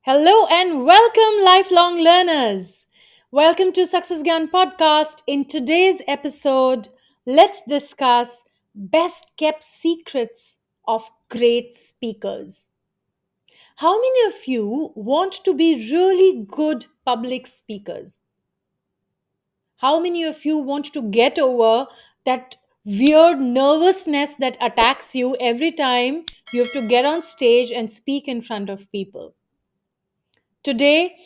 Hello and welcome, lifelong learners. Welcome to Success Gyan podcast. In today's episode, let's discuss best kept secrets of great speakers. How many of you want to be really good public speakers? How many of you want to get over that weird nervousness that attacks you every time you have to get on stage and speak in front of people? Today,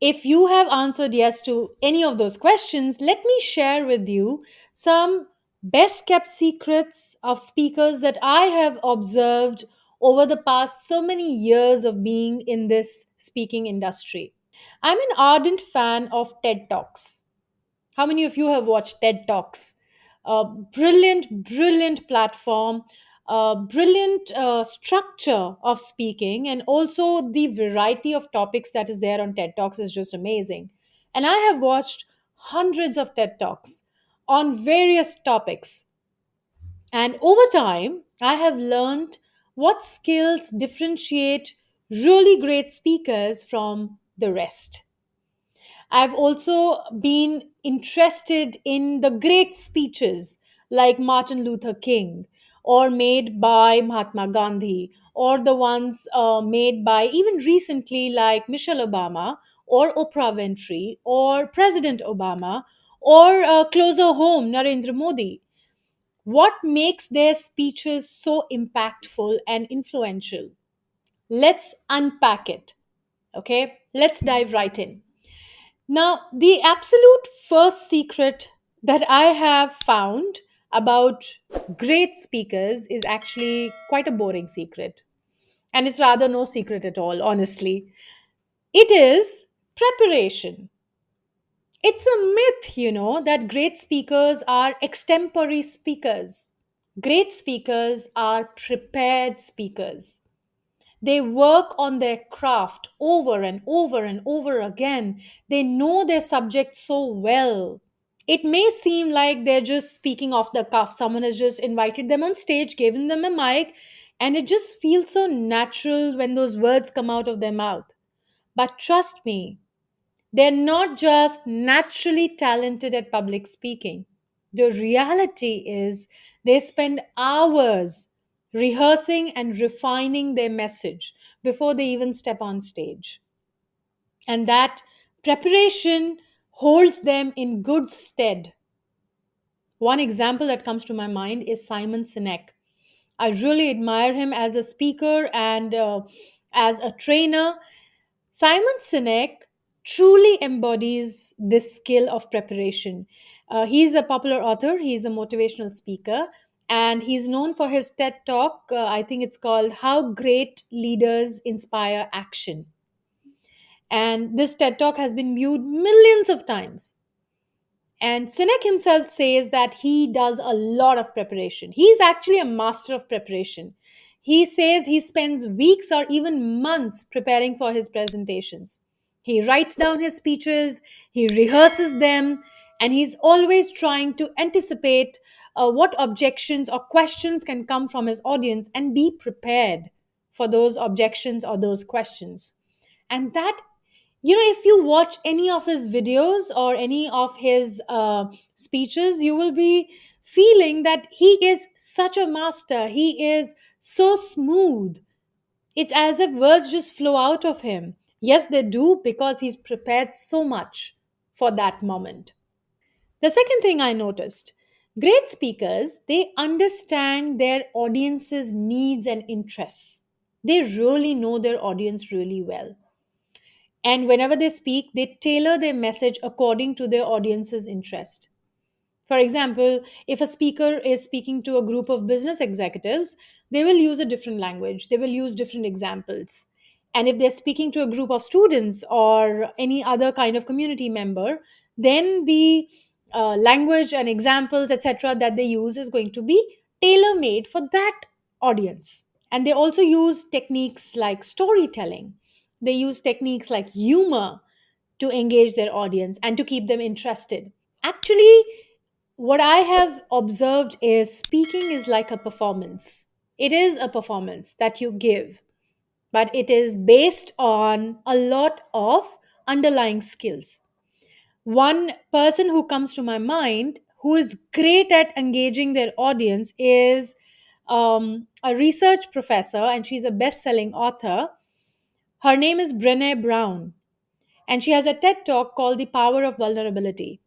if you have answered yes to any of those questions, let me share with you some best kept secrets of speakers that I have observed over the past so many years of being in this speaking industry. I'm an ardent fan of TED Talks. How many of you have watched TED Talks? Brilliant platform, brilliant structure of speaking, and also the variety of topics that is there on TED Talks is just amazing. And I have watched hundreds of TED Talks on various topics. And over time, I have learned what skills differentiate really great speakers from the rest. I've also been interested in the great speeches like Martin Luther King or made by Mahatma Gandhi or the ones made by even recently like Michelle Obama or Oprah Winfrey or President Obama or closer home Narendra Modi. What makes their speeches so impactful and influential? Let's unpack it. Okay, let's dive right in. Now, the absolute first secret that I have found about great speakers is actually quite a boring secret. And it's rather no secret at all, honestly. It is preparation. It's a myth, that great speakers are extempore speakers. Great speakers are prepared speakers. They work on their craft over and over and over again. They know their subject so well. It may seem like they're just speaking off the cuff. Someone has just invited them on stage, given them a mic, and it just feels so natural when those words come out of their mouth. But trust me, they're not just naturally talented at public speaking. The reality is they spend hours rehearsing and refining their message before they even step on stage. And that preparation holds them in good stead. One example that comes to my mind is Simon Sinek. I really admire him as a speaker and as a trainer. Simon Sinek truly embodies this skill of preparation. He's a popular author, he's a motivational speaker, and he's known for his TED Talk. I think it's called How Great Leaders Inspire Action. And this TED Talk has been viewed millions of times. And Sinek himself says that he does a lot of preparation. He's actually a master of preparation. He says he spends weeks or even months preparing for his presentations. He writes down his speeches, he rehearses them, and he's always trying to anticipate what objections or questions can come from his audience and be prepared for those objections or those questions. And that if you watch any of his videos or any of his speeches, you will be feeling that he is such a master. He is so smooth. It's as if words just flow out of him. Yes, they do, because he's prepared so much for that moment. The second thing I noticed, great speakers, they understand their audience's needs and interests. They really know their audience really well. And whenever they speak, they tailor their message according to their audience's interest. For example, if a speaker is speaking to a group of business executives, they will use a different language, they will use different examples. And if they're speaking to a group of students or any other kind of community member, then the language and examples, etc., that they use is going to be tailor made for that audience. And they also use techniques like storytelling. They use techniques like humor to engage their audience and to keep them interested. Actually, what I have observed is speaking is like a performance. It is a performance that you give. but it is based on a lot of underlying skills. One person who comes to my mind who is great at engaging their audience is a research professor, and she's a best selling author. Her name is Brene Brown, and she has a TED talk called The Power of Vulnerability.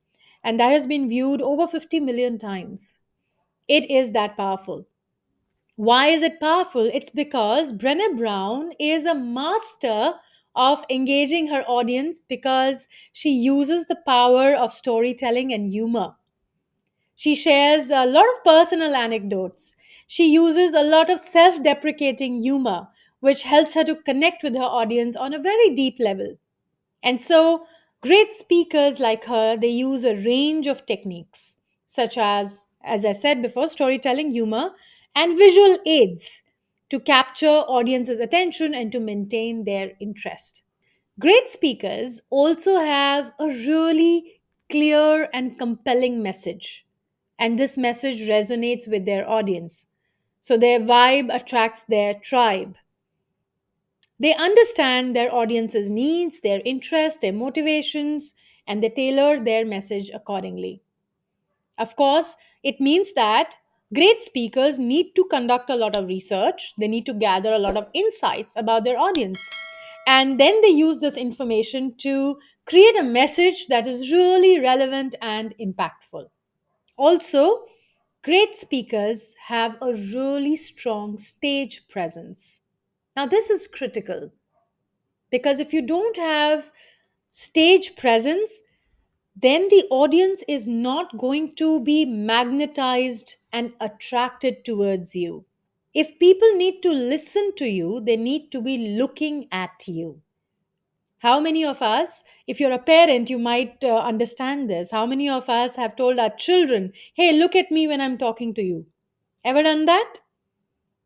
And that has been viewed over 50 million times. It is that powerful. Why is it powerful? It's because Brené Brown is a master of engaging her audience because she uses the power of storytelling and humor. She shares a lot of personal anecdotes. She uses a lot of self deprecating humor, which helps her to connect with her audience on a very deep level. And so, great speakers like her, they use a range of techniques, such as I said before, storytelling, humor, and visual aids to capture audience's attention and to maintain their interest. Great speakers also have a really clear and compelling message, and this message resonates with their audience. So their vibe attracts their tribe. They understand their audience's needs, their interests, their motivations, and they tailor their message accordingly. Of course, it means that great speakers need to conduct a lot of research, they need to gather a lot of insights about their audience. And then they use this information to create a message that is really relevant and impactful. Also, great speakers have a really strong stage presence. Now, this is critical because if you don't have stage presence, then the audience is not going to be magnetized and attracted towards you. If people need to listen to you, they need to be looking at you. How many of us, if you're a parent, you might understand this. How many of us have told our children, hey, look at me when I'm talking to you? Ever done that?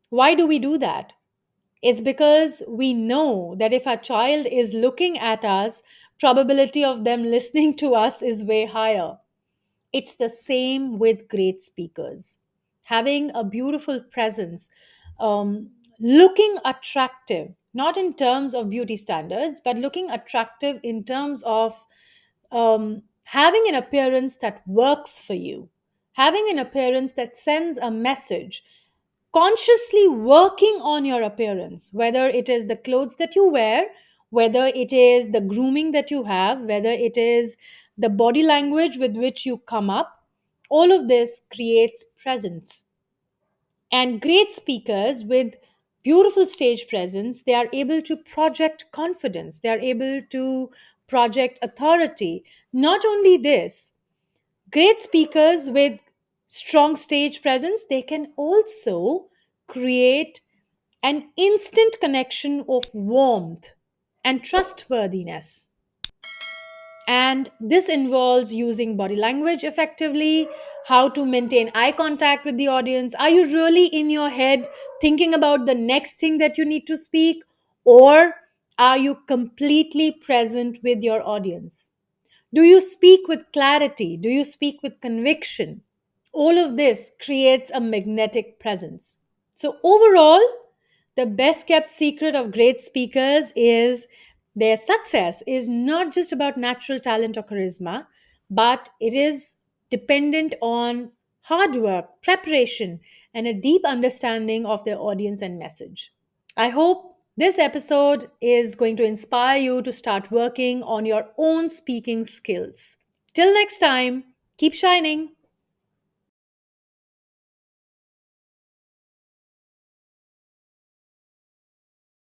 Why do we do that? It's because we know that if our child is looking at us, probability of them listening to us is way higher. It's the same with great speakers. Having a beautiful presence, looking attractive, not in terms of beauty standards, but looking attractive in terms of having an appearance that works for you, having an appearance that sends a message, consciously working on your appearance, whether it is the clothes that you wear, whether it is the grooming that you have, whether it is the body language with which you come up, all of this creates presence. And great speakers with beautiful stage presence, they are able to project confidence, they are able to project authority. Not only this, great speakers with strong stage presence, they can also create an instant connection of warmth and trustworthiness. And this involves using body language effectively, how to maintain eye contact with the audience. Are you really in your head thinking about the next thing that you need to speak? Or are you completely present with your audience? Do you speak with clarity? Do you speak with conviction? All of this creates a magnetic presence. So, overall, the best kept secret of great speakers is their success is not just about natural talent or charisma, but it is dependent on hard work, preparation, and a deep understanding of their audience and message. I hope this episode is going to inspire you to start working on your own speaking skills. Till next time, keep shining.